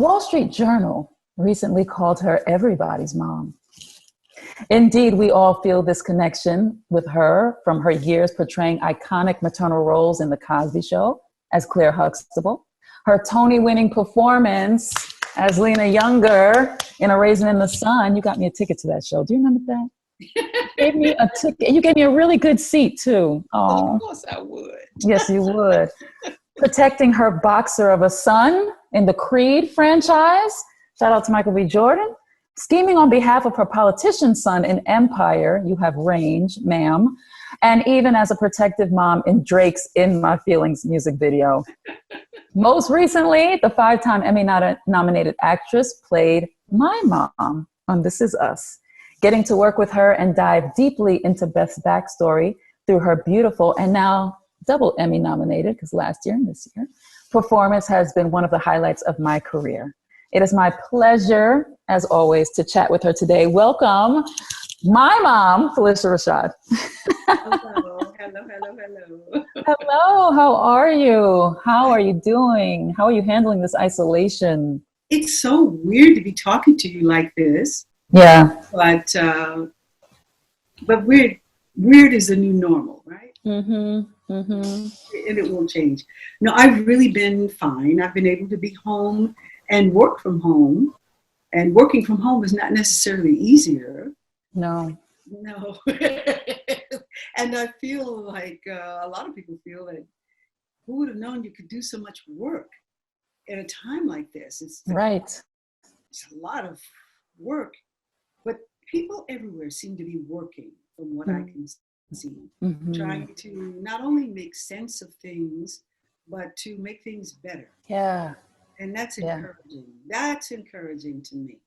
Wall Street Journal recently called her everybody's mom. Indeed, we all feel this connection with her from her years portraying iconic maternal roles in The Cosby Show as Claire Huxtable, her Tony-winning performance as Lena Younger in A Raisin in the Sun. You got me a ticket to that show. Do you remember that? You gave me a ticket. You gave me a really good seat, too. Oh, of course I would. Yes, you would. Protecting her boxer of a son in the Creed franchise. Shout out to Michael B. Jordan. Scheming on behalf of her politician son in Empire. You have range, ma'am. And even as a protective mom in Drake's In My Feelings music video. Most recently, the 5-time Emmy-nominated actress played my mom on This Is Us. Getting to work with her and dive deeply into Beth's backstory through her beautiful and now double Emmy-nominated, because last year and this year, performance has been one of the highlights of my career. It is my pleasure, as always, to chat with her today. Welcome, my mom, Phylicia Rashad. Hello, hello, hello, hello. Hello, how are you? How are you doing? How are you handling this isolation? It's so weird to be talking to you like this. Yeah. But weird is the new normal, right? Mm-hmm. Mm-hmm. And it won't change. No, I've really been fine. I've been able to be home and work from home. And working from home is not necessarily easier. No. No. And I feel like a lot of people feel that who would have known you could do so much work at a time like this? Right. It's a lot of work. But people everywhere seem to be working from what I can see. Mm-hmm. Trying to not only make sense of things, but to make things better. Yeah. And that's encouraging. That's encouraging to me.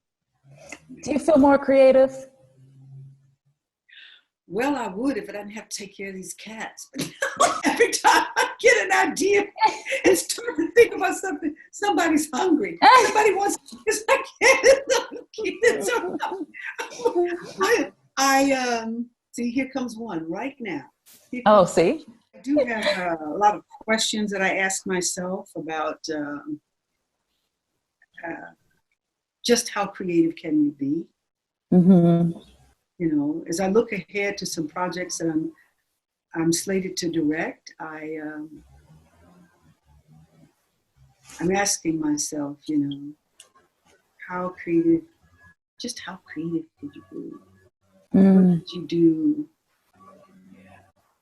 Do you feel more creative? Well, I would if I didn't have to take care of these cats. But every time I get an idea and start to think about something, somebody's hungry. Somebody wants to kiss my cat. So I see, here comes one right now. See? I do have a lot of questions that I ask myself about just how creative can you be? Mm-hmm. You know, as I look ahead to some projects that I'm slated to direct, I'm asking myself, you know, how creative could you be? What did you do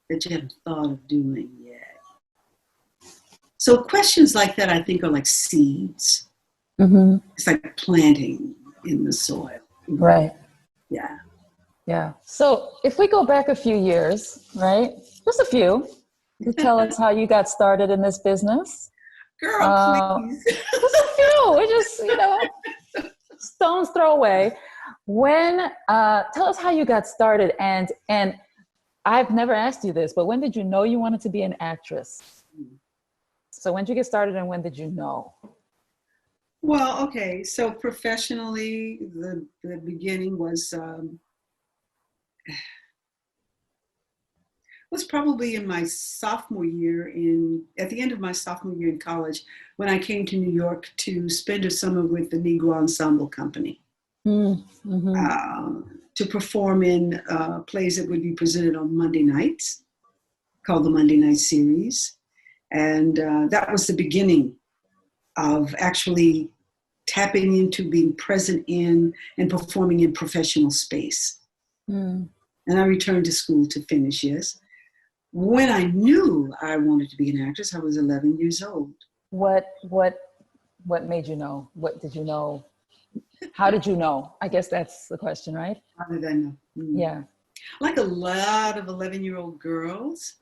that you haven't thought of doing yet? So questions like that, I think, are like seeds. Mm-hmm. It's like planting in the soil. Right. Yeah. Yeah. So if we go back a few years, right? Just a few, to tell us how you got started in this business. Girl, please. Just a few. We're just, stone's throw away. Tell us how you got started. And I've never asked you this, but when did you know you wanted to be an actress? So when did you get started and when did you know? Well, okay. So professionally, the beginning was probably in my sophomore year at the end of my sophomore year in college, when I came to New York to spend a summer with the Negro Ensemble Company. Mm-hmm. To perform in plays that would be presented on Monday nights, called the Monday Night Series. And that was the beginning of actually tapping into being present in and performing in professional space. And I returned to school to finish, yes. When I knew I wanted to be an actress, I was 11 years old. What made you know? What did you know? How did you know? I guess that's the question, right? How did I know? Yeah. Like a lot of 11-year-old girls,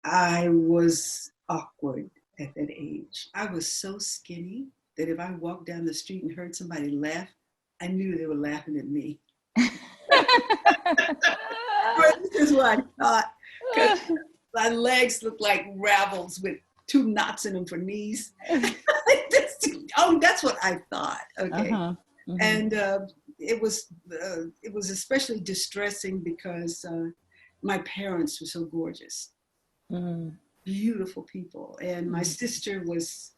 I was awkward at that age. I was so skinny that if I walked down the street and heard somebody laugh, I knew they were laughing at me. This is what I thought. Because my legs looked like ravels with 2 knots in them for knees. That's what I thought. Okay. Uh-huh. Mm-hmm. And it was especially distressing because my parents were so gorgeous. Beautiful people. And my sister was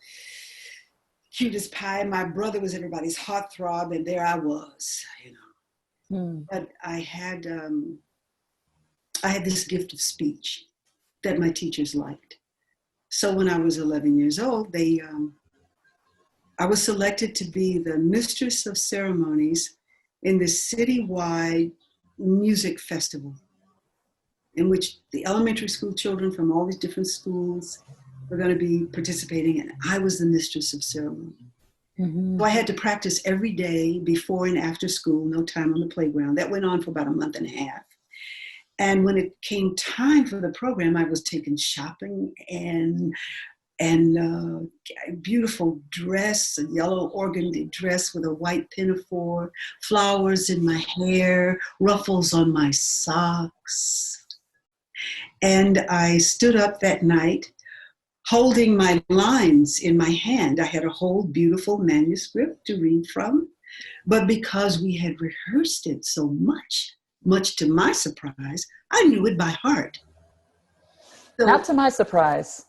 cute as pie. My brother was everybody's heartthrob, and there I was, you know. But I had this gift of speech that my teachers liked. So when I was 11 years old, I was selected to be the mistress of ceremonies in this citywide music festival, in which the elementary school children from all these different schools were going to be participating, and I was the mistress of ceremony. So I had to practice every day before and after school, no time on the playground. That went on for about a month and a half. And when it came time for the program, I was taken shopping, and a beautiful dress, a yellow organdy dress with a white pinafore, flowers in my hair, ruffles on my socks. And I stood up that night holding my lines in my hand. I had a whole beautiful manuscript to read from, but because we had rehearsed it so much to my surprise, I knew it by heart. So, not to my surprise.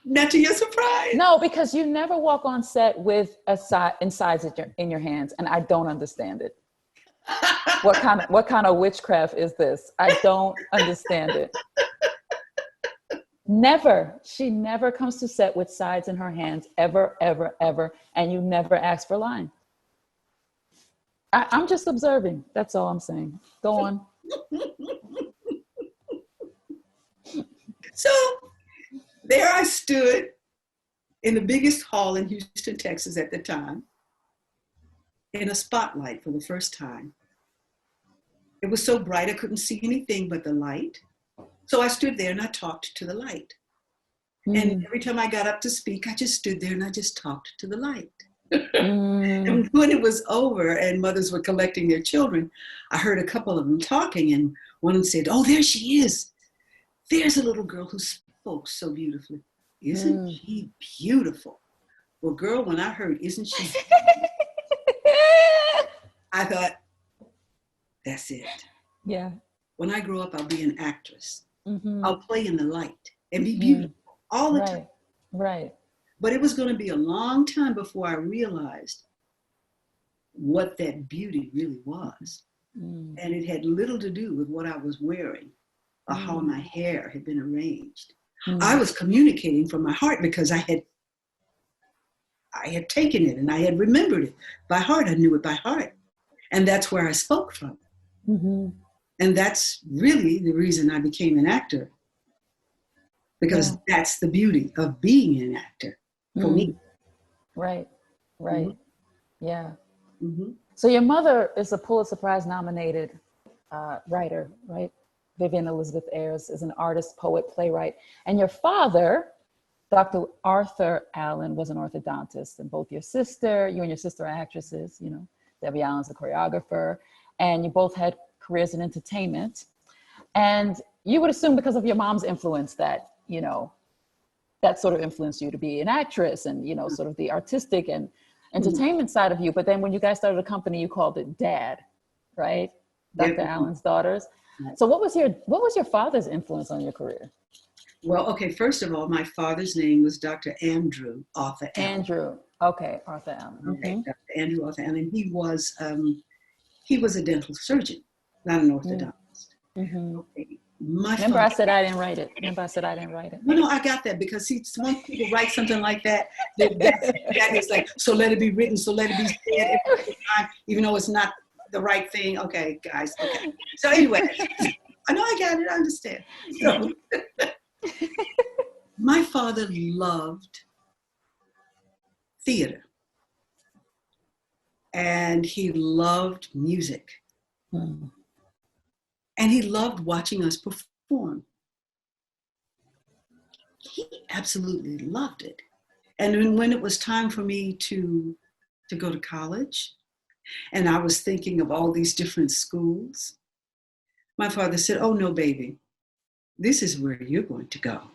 Not to your surprise? No, because you never walk on set with insides in your hands, and I don't understand it. What kind of witchcraft is this? I don't understand it. Never. She never comes to set with sides in her hands, ever, ever, ever. And you never ask for line. I'm just observing. That's all I'm saying. Go on. So there I stood in the biggest hall in Houston, Texas at the time, in a spotlight for the first time. It was so bright I couldn't see anything but the light. So I stood there and I talked to the light. And every time I got up to speak, I just stood there and I just talked to the light. And when it was over and mothers were collecting their children, I heard a couple of them talking, and one said, "Oh, there she is. There's a little girl who spoke so beautifully. Isn't she beautiful?" Well, girl, when I heard, "Isn't she?" I thought, that's it. Yeah. When I grow up, I'll be an actress. I'll play in the light and be beautiful all the time. Right. But it was going to be a long time before I realized what that beauty really was. And it had little to do with what I was wearing or how my hair had been arranged. I was communicating from my heart because I had taken it and I had remembered it by heart. I knew it by heart. And that's where I spoke from. And that's really the reason I became an actor, because that's the beauty of being an actor for me. Right. Yeah. So your mother is a Pulitzer Prize nominated writer, right? Vivian Elizabeth Ayers is an artist, poet, playwright. And your father, Dr. Arthur Allen, was an orthodontist. And both you and your sister are actresses, you know. Debbie Allen's a choreographer. And you both had careers in entertainment. And you would assume because of your mom's influence that, you know, that sort of influenced you to be an actress and, you know, sort of the artistic and entertainment side of you. But then when you guys started a company, you called it Dad, right? Dr. Allen's Daughters. So what was your father's influence on your career? Well, okay, first of all, my father's name was Dr. Andrew Arthur Allen. Andrew. Okay, Arthur Allen. Okay, Dr. Andrew Arthur Allen. He was a dental surgeon, not an orthodontist. Okay. Remember, I said I didn't write it. No, I got that, because once people write something like that, that is like, so let it be written, so let it be said every time, even though it's not the right thing. Okay, guys. Okay. So anyway, I know I got it. I understand. So, my father loved theater, and he loved music. And he loved watching us perform. He absolutely loved it. And when it was time for me to go to college, and I was thinking of all these different schools, my father said, "Oh no, baby, this is where you're going to go."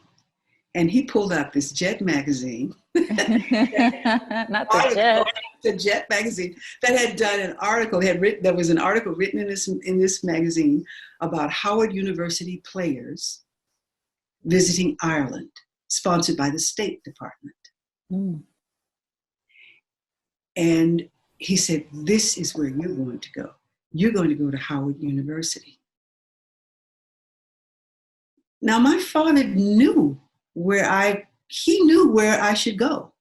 And he pulled out this Jet magazine. Not the Jet. The Jet magazine that had done an article, there was an article written in this magazine about Howard University players visiting Ireland, sponsored by the State Department. And he said, this is where you're going to go. You're going to go to Howard University. Now, my father knew he knew where I should go.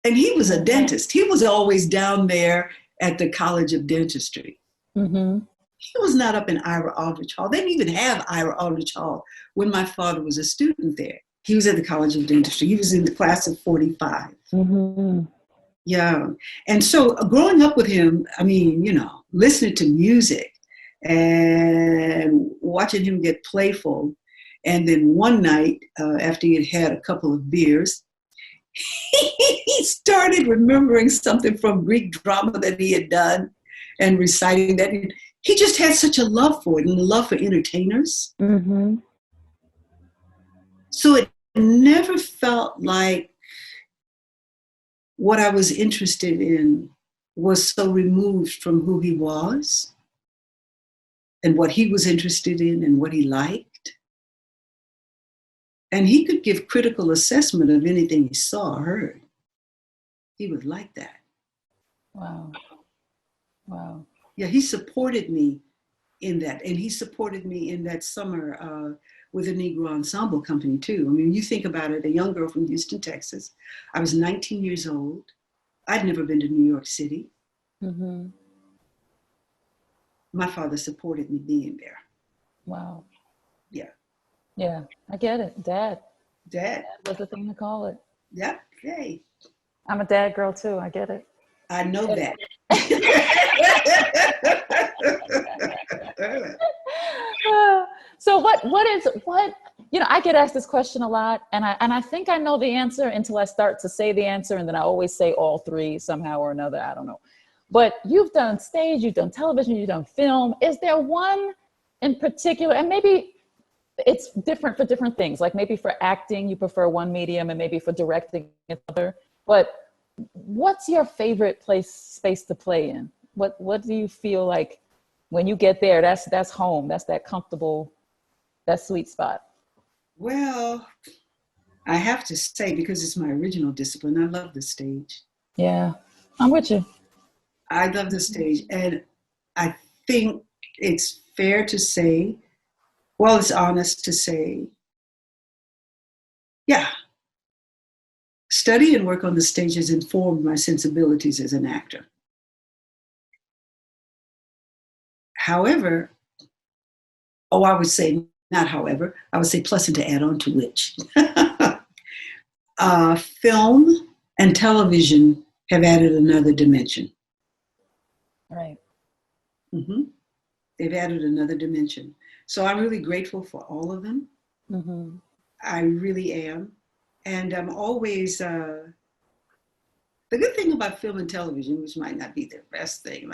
And he was a dentist. He was always down there at the College of Dentistry. Mm-hmm. He was not up in Ira Aldrich Hall. They didn't even have Ira Aldrich Hall when my father was a student there. He was at the College of Dentistry. He was in the class of 45. Mm-hmm. Yeah. And so growing up with him, I mean, you know, listening to music and watching him get playful. And then one night, after he had had a couple of beers, he started remembering something from Greek drama that he had done and reciting that. He just had such a love for it and a love for entertainers. Mm-hmm. So it never felt like what I was interested in was so removed from who he was and what he was interested in and what he liked. And he could give critical assessment of anything he saw or heard. He was like that. Wow. Wow. Yeah, he supported me in that. And he supported me in that summer with the Negro Ensemble Company too. I mean, you think about it, a young girl from Houston, Texas. I was 19 years old. I'd never been to New York City. Mm-hmm. My father supported me being there. Wow. Yeah. Yeah, I get it. Dad. Dad. Was the thing to call it. Yeah. Hey. I'm a dad girl too. I get it. I know that. So what, you know, I get asked this question a lot, and I think I know the answer until I start to say the answer, and then I always say all three somehow or another. I don't know. But you've done stage, you've done television, you've done film. Is there one in particular, and maybe it's different for different things, like maybe for acting, you prefer one medium, and maybe for directing another, but what's your favorite space to play in? What do you feel like when you get there, that's home, that's that comfortable, that sweet spot? Well, I have to say, because it's my original discipline, I love the stage. Yeah, I'm with you. I love the stage. And I think it's fair to say, well, it's honest to say, yeah, study and work on the stage has informed my sensibilities as an actor. However, I would say, not however, I would say plus and to add on to which. Film and television have added another dimension. Right. Mm-hmm. They've added another dimension. So I'm really grateful for all of them. Mm-hmm. I really am. And I'm always, the good thing about film and television, which might not be the best thing,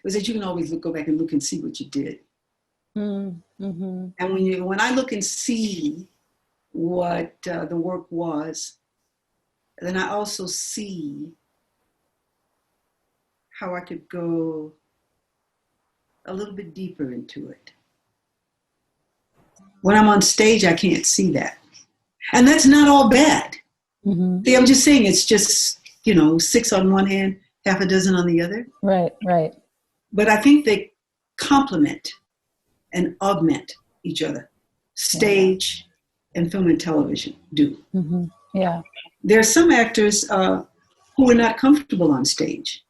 is that you can always go back and look and see what you did. Mm-hmm. And when I look and see what the work was, then I also see how I could go a little bit deeper into it. When I'm on stage, I can't see that. And that's not all bad. Mm-hmm. See, I'm just saying it's just, 6 on one hand, half a dozen on the other. Right, right. But I think they complement and augment each other. Stage and film and television do. Mm-hmm. Yeah. There are some actors who are not comfortable on stage.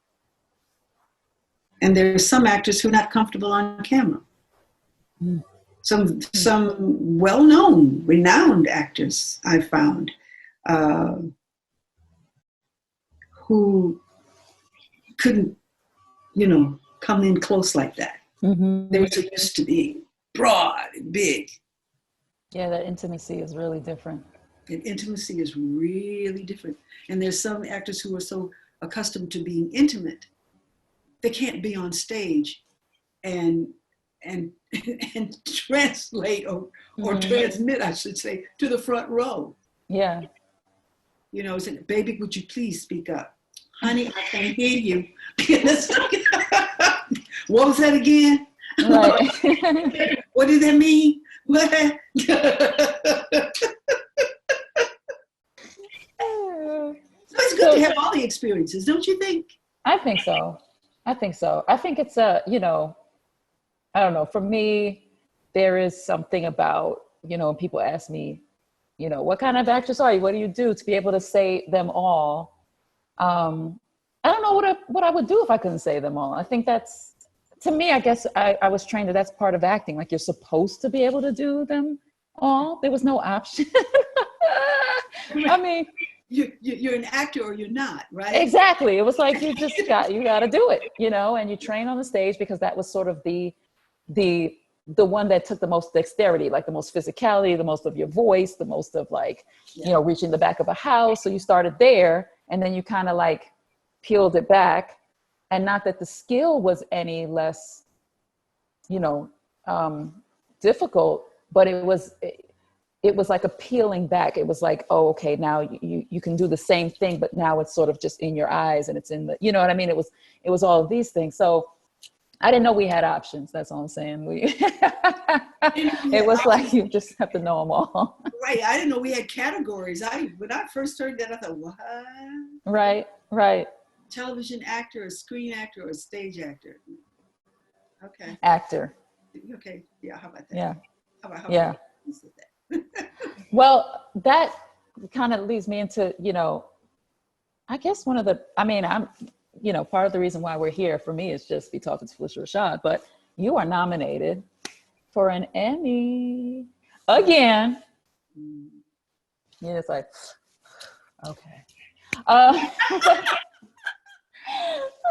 And there are some actors who are not comfortable on camera. Mm. Some well-known, renowned actors I found who couldn't, come in close like that. Mm-hmm. They were so used to being broad and big. Yeah, that intimacy is really different. And intimacy is really different. And there's some actors who are so accustomed to being intimate, they can't be on stage and translate or transmit, I should say, to the front row. Yeah. Say, baby, would you please speak up? Honey, I can't hear you. What was that again? Right. What did that mean? What? So it's good to have all the experiences, don't you think? I think so. I think so. I think it's you know, I don't know. For me, there is something about, you know, when people ask me, you know, what kind of actress are you? What do you do? To be able to say them all. I don't know what I would do if I couldn't say them all. I think that's, to me, I guess I was trained that that's part of acting. Like, you're supposed to be able to do them all. There was no option. I mean, you're an actor or you're not, right? exactly. It was like, you got to do it, you know, and you train on the stage because that was sort of the one that took the most dexterity, like the most physicality, the most of your voice, the most of like, you know, reaching the back of a house. So you started there, and then you kind of like peeled it back. And not that the skill was any less, you know, difficult, but it was like a peeling back. It was like, oh, okay, now you can do the same thing, but now it's sort of just in your eyes, and it's in the, you know what I mean? It was all of these things. So I didn't know we had options. That's all I'm saying. It was like, you just have to know them all. Right. I didn't know we had categories. When I first started that, I thought, what? Right. Television actor, a screen actor, or a stage actor? Okay. Actor. Okay. Yeah. How about that? Yeah. How about that? Well, that kind of leads me into, you know, I guess I'm, you know, part of the reason why we're here for me is just be talking to Phylicia Rashad, but you are nominated for an Emmy again. Yeah, it's like, okay.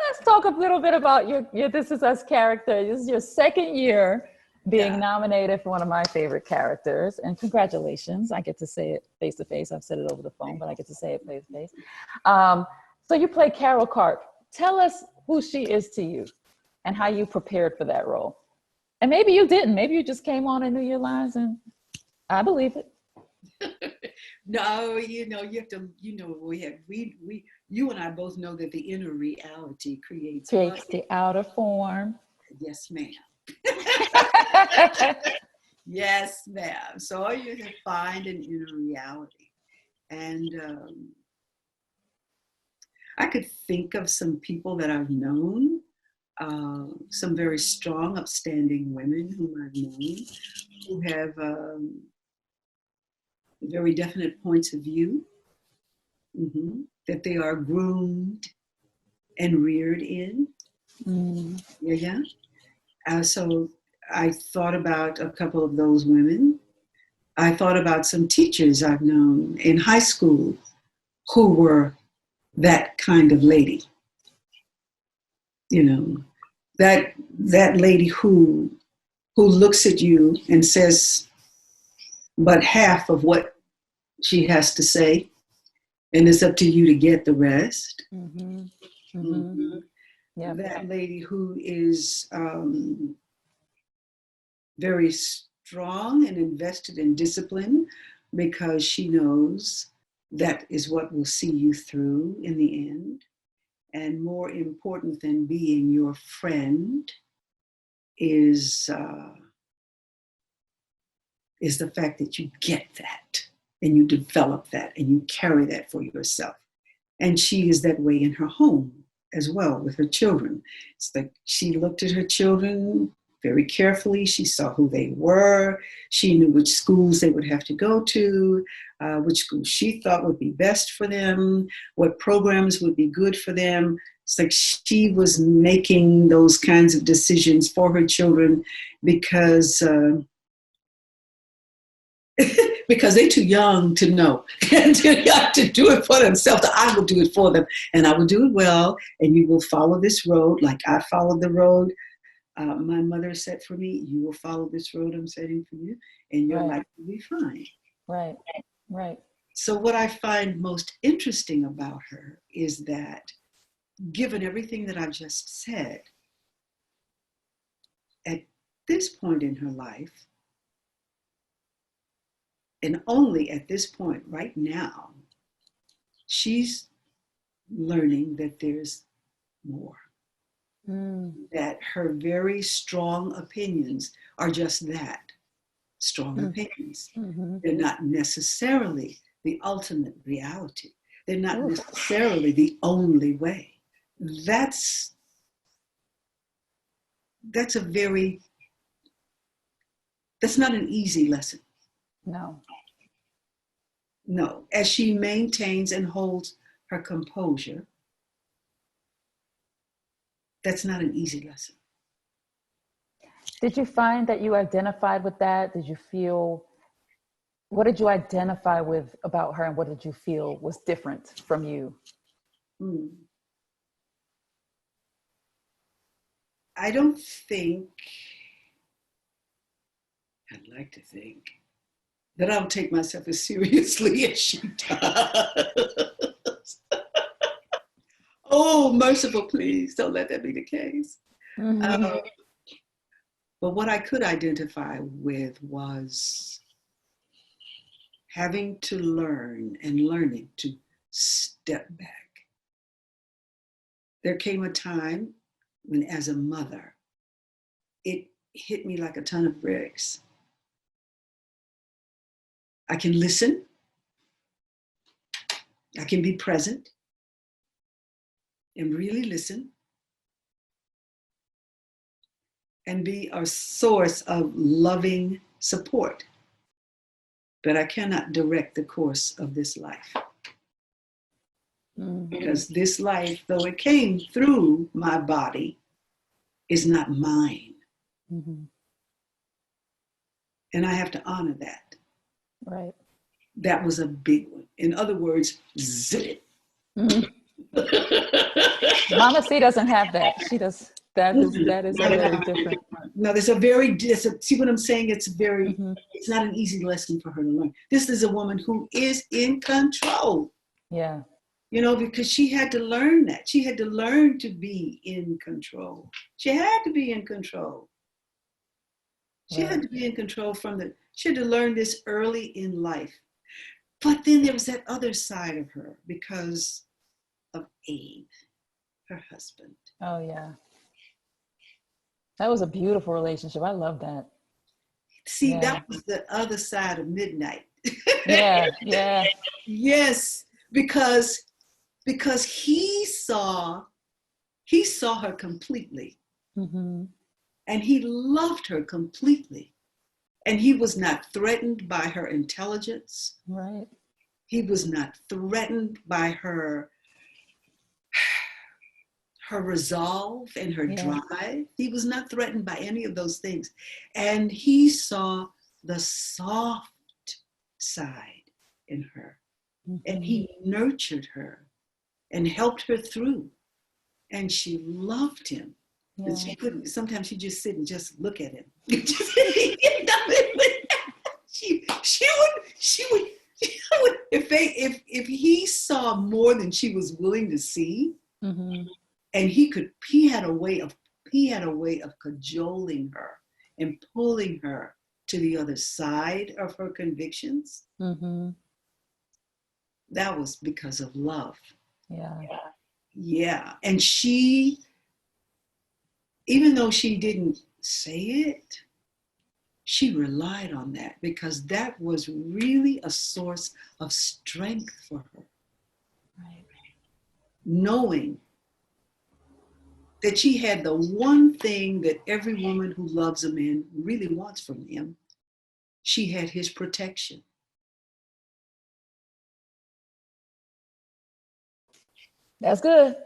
Let's talk a little bit about your This Is Us character. This is your second year being nominated for one of my favorite characters, and congratulations. I get to say it face to face. I've said it over the phone, but I get to say it face to face. So you play Carol Karp. Tell us who she is to you and how you prepared for that role. And maybe you didn't. Maybe you just came on and knew your lines, and I believe it. No, you know, you have to, you know, you and I both know that the inner reality creates the outer form. Yes, ma'am. Yes, ma'am. So you can find an inner reality. And I could think of some people that I've known, some very strong, upstanding women whom I've known, who have very definite points of view, that they are groomed and reared in. So I thought about a couple of those women. I thought about some teachers I've known in high school who were that kind of lady. You know, that lady who looks at you and says but half of what she has to say, and it's up to you to get the rest. Yeah. That lady who is very strong and invested in discipline because she knows that is what will see you through in the end. And more important than being your friend is the fact that you get that and you develop that and you carry that for yourself. And she is that way in her home as well with her children. It's like she looked at her children very carefully. She saw who they were. She knew which schools they would have to go to, which schools she thought would be best for them, what programs would be good for them. It's like she was making those kinds of decisions for her children because they're too young to know and too young to do it for themselves. I will do it for them, and I will do it well, and you will follow this road like I followed the road my mother set for me. You will follow this road I'm setting for you, and your life will be fine. Right. So what I find most interesting about her is that, given everything that I've just said, at this point in her life, and only at this point right now, she's learning that there's more. That her very strong opinions are just that, strong opinions. They're not necessarily the ultimate reality. They're not necessarily the only way. That's not an easy lesson. No. No, as she maintains and holds her composure, that's not an easy lesson. Did you find that you identified with that? What did you identify with about her, and what did you feel was different from you? I'd like to think that I don't take myself as seriously as she does. Oh, merciful, please don't let that be the case. Mm-hmm. But what I could identify with was having to learning to step back. There came a time when, as a mother, it hit me like a ton of bricks. I can listen. I can be present and really listen and be a source of loving support. But I cannot direct the course of this life. Mm-hmm. Because this life, though it came through my body, is not mine. Mm-hmm. And I have to honor that. Right. That was a big one. In other words, zit it. Mm-hmm. Mama C doesn't have that. She does. That is very different. No, see what I'm saying? It's not an easy lesson for her to learn. This is a woman who is in control. Yeah. Because she had to learn that. She had to learn to be in control. She had to be in control. She had to be in control she had to learn this early in life. But then there was that other side of her because of Abe, her husband. Oh, yeah. That was a beautiful relationship. I love that. See, that was the other side of midnight. Yeah. Yes, because he saw her completely. Mm-hmm. And he loved her completely. And he was not threatened by her intelligence. Right. He was not threatened by her resolve and her drive. He was not threatened by any of those things. And he saw the soft side in her. Mm-hmm. And he nurtured her and helped her through. And she loved him. Yeah. And she couldn't, sometimes she'd just sit and just look at him. she would if he saw more than she was willing to see, mm-hmm. and he had a way of cajoling her and pulling her to the other side of her convictions. Mm-hmm. That was because of love. Yeah. And she, even though she didn't say it, she relied on that because that was really a source of strength for her. Right. Knowing that she had the one thing that every woman who loves a man really wants from him. She had his protection. That's good.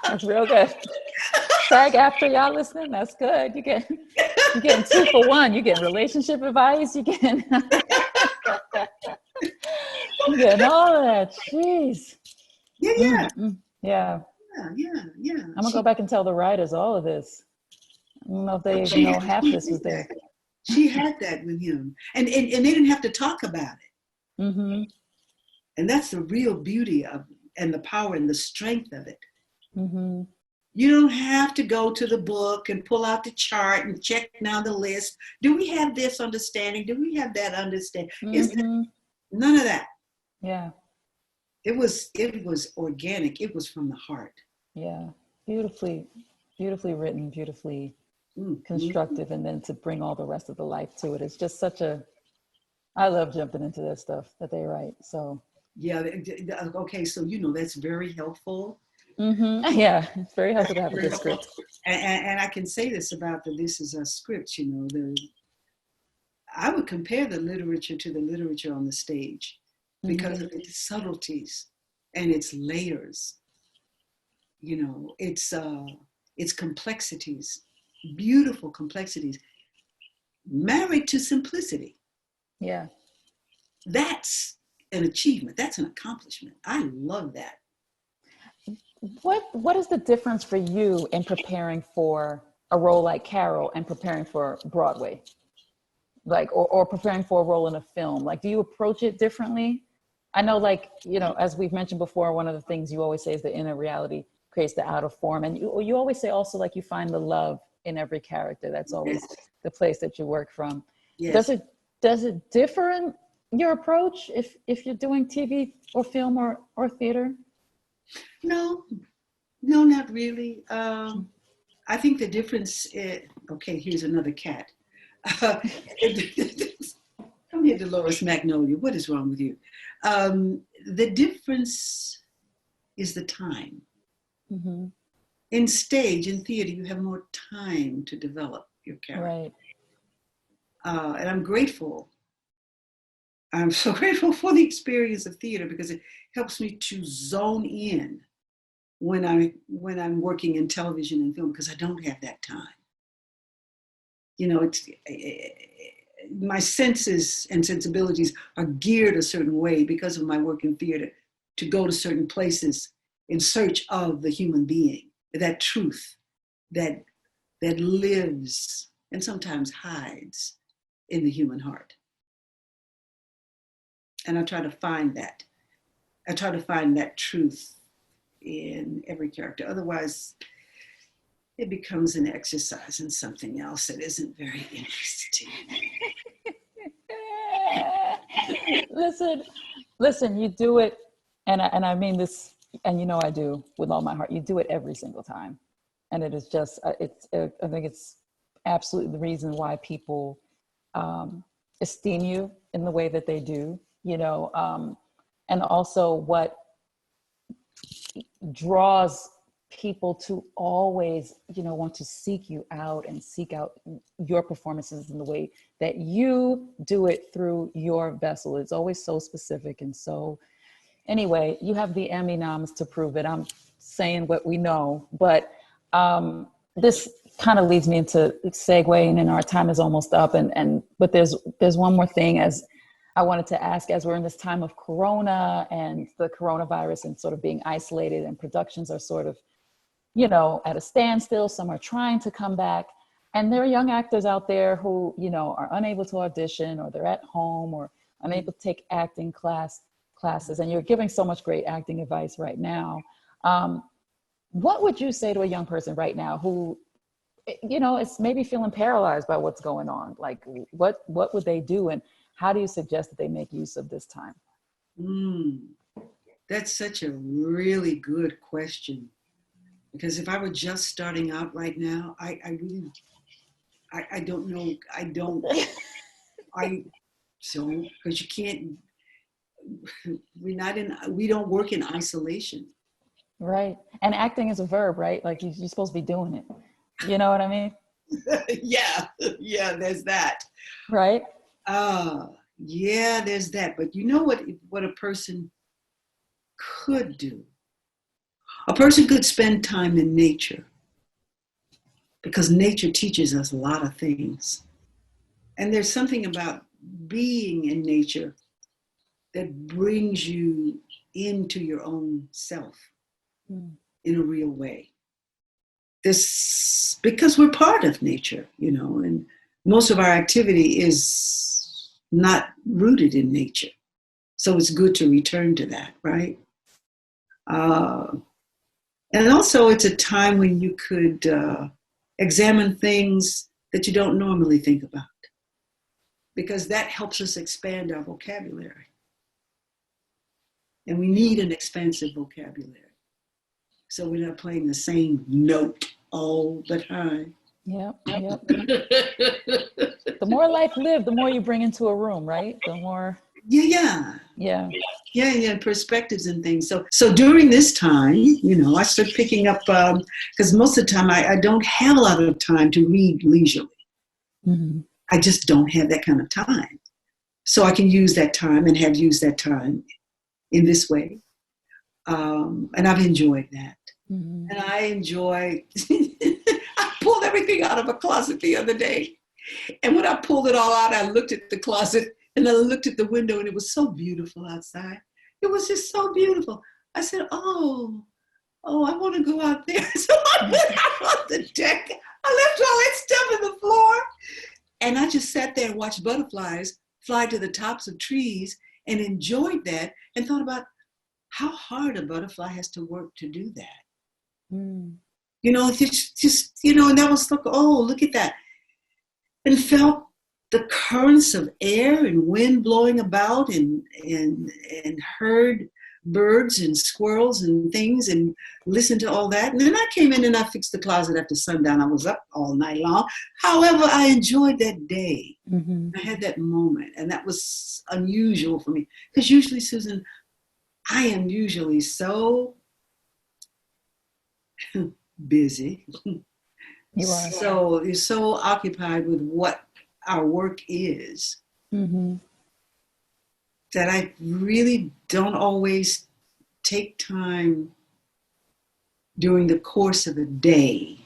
That's real good. SAG-AFTRA, y'all listening? That's good. You're getting 2 for 1. You're getting relationship advice. You're getting all of that. Jeez. Yeah. Mm-hmm. Yeah. I'm gonna go back and tell the writers all of this. I don't know if they even know half this was there. She had that with him, and they didn't have to talk about it. Mm-hmm. And that's the real beauty of and the power and the strength of it. Mm-hmm. You don't have to go to the book and pull out the chart and check down the list. Do we have this understanding? Do we have that understanding? Mm-hmm. None of that. Yeah. It was organic. It was from the heart. Yeah. Beautifully written, beautifully constructive. And then to bring all the rest of the life to it. It's just I love jumping into that stuff that they write. So Yeah. Okay. So, that's very helpful. Mm-hmm. Yeah. It's very helpful to have a good script. And I can say this about this is a script, I would compare the literature to the literature on the stage because of its subtleties and its layers. Its complexities, beautiful complexities, married to simplicity. Yeah. That's an achievement. That's an accomplishment. I love that. What is the difference for you in preparing for a role like Carol and preparing for Broadway? Like, or preparing for a role in a film? Like, do you approach it differently? I know, like, as we've mentioned before, one of the things you always say is the inner reality creates the outer form. And you always say also, like, you find the love in every character. That's always the place that you work from. Yes. Does it differ in your approach if you're doing TV or film or theater? No, not really. I think the difference okay, here's another cat. Come here, Dolores Magnolia. What is wrong with you? The difference is the time. Mm-hmm. In stage, in theater, you have more time to develop your character. Right. And I'm grateful. I'm so grateful for the experience of theater because it helps me to zone in when I'm working in television and film because I don't have that time. My senses and sensibilities are geared a certain way because of my work in theater to go to certain places in search of the human being, that truth that lives and sometimes hides in the human heart. And I try to find that. I try to find that truth in every character. Otherwise, it becomes an exercise in something else that isn't very interesting. Listen, you do it, and I mean this, and I do with all my heart. You do it every single time, and it is just, I think it's absolutely the reason why people esteem you in the way that they do, and also what draws people to always, want to seek you out and seek out your performances in the way that you do it through your vessel. It's always so specific. And so anyway, you have the Emmy noms to prove it. I'm saying what we know, but this kind of leads me into segueing, and our time is almost up. But there's one more thing as I wanted to ask, as we're in this time of Corona and the coronavirus and sort of being isolated, and productions are sort of, at a standstill. Some are trying to come back, and there are young actors out there who, are unable to audition, or they're at home, or unable to take acting classes. And you're giving so much great acting advice right now. What would you say to a young person right now who, is maybe feeling paralyzed by what's going on? Like, what would they do, and how do you suggest that they make use of this time? That's such a really good question. Because if I were just starting out right now, I don't know. Because you can't, we don't work in isolation. Right. And acting is a verb, right? Like you're supposed to be doing it. You know what I mean? Yeah, there's that. Right. Yeah, there's that. But you know what a person could do? A person could spend time in nature, because nature teaches us a lot of things. And there's something about being in nature that brings you into your own self in a real way. Because we're part of nature, and most of our activity is not rooted in nature. So it's good to return to that, right? And also it's a time when you could examine things that you don't normally think about, because that helps us expand our vocabulary. And we need an expansive vocabulary, so we're not playing the same note all the time. Yep. The more life lived, the more you bring into a room, right? The more Yeah, perspectives and things. So during this time, I started picking up, because most of the time I don't have a lot of time to read leisurely. Mm-hmm. I just don't have that kind of time. So I can use that time and have used that time in this way. And I've enjoyed that. Mm-hmm. And I enjoy, I pulled everything out of a closet the other day. And when I pulled it all out, I looked at the closet and I looked at the window, and it was so beautiful outside. It was just so beautiful. I said, oh, I want to go out there. So I went out on the deck. I left all that stuff on the floor. And I just sat there and watched butterflies fly to the tops of trees and enjoyed that, and thought about how hard a butterfly has to work to do that. Mm. It's just, and that was like, oh, look at that. And felt the currents of air and wind blowing about, and heard birds and squirrels and things, and listened to all that. And then I came in and I fixed the closet after sundown. I was up all night long. However, I enjoyed that day. Mm-hmm. I had that moment, and that was unusual for me. Because usually, Susan, I am usually so busy. You are. So you're so occupied with what our work is, mm-hmm. that I really don't always take time during the course of a day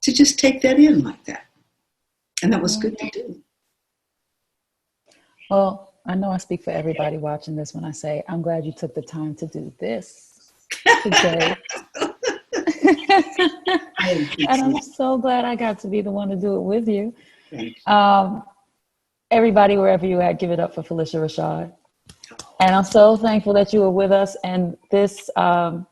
to just take that in like that. And that was good to do. Well, I know I speak for everybody watching this when I say I'm glad you took the time to do this today. And I'm so glad I got to be the one to do it with you. Everybody, wherever you're at, give it up for Phylicia Rashad. And I'm so thankful that you were with us. And this, on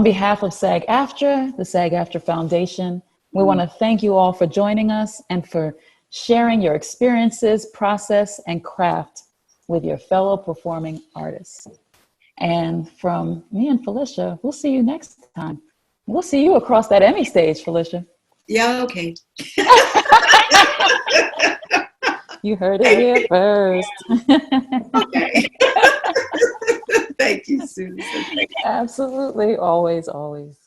behalf of SAG-AFTRA, the SAG-AFTRA Foundation, we want to thank you all for joining us and for sharing your experiences, process, and craft with your fellow performing artists. And from me and Phylicia, we'll see you next time. We'll see you across that Emmy stage, Phylicia. Yeah, okay. You heard it here first. Okay. Thank you, Susan. Absolutely. Always, always.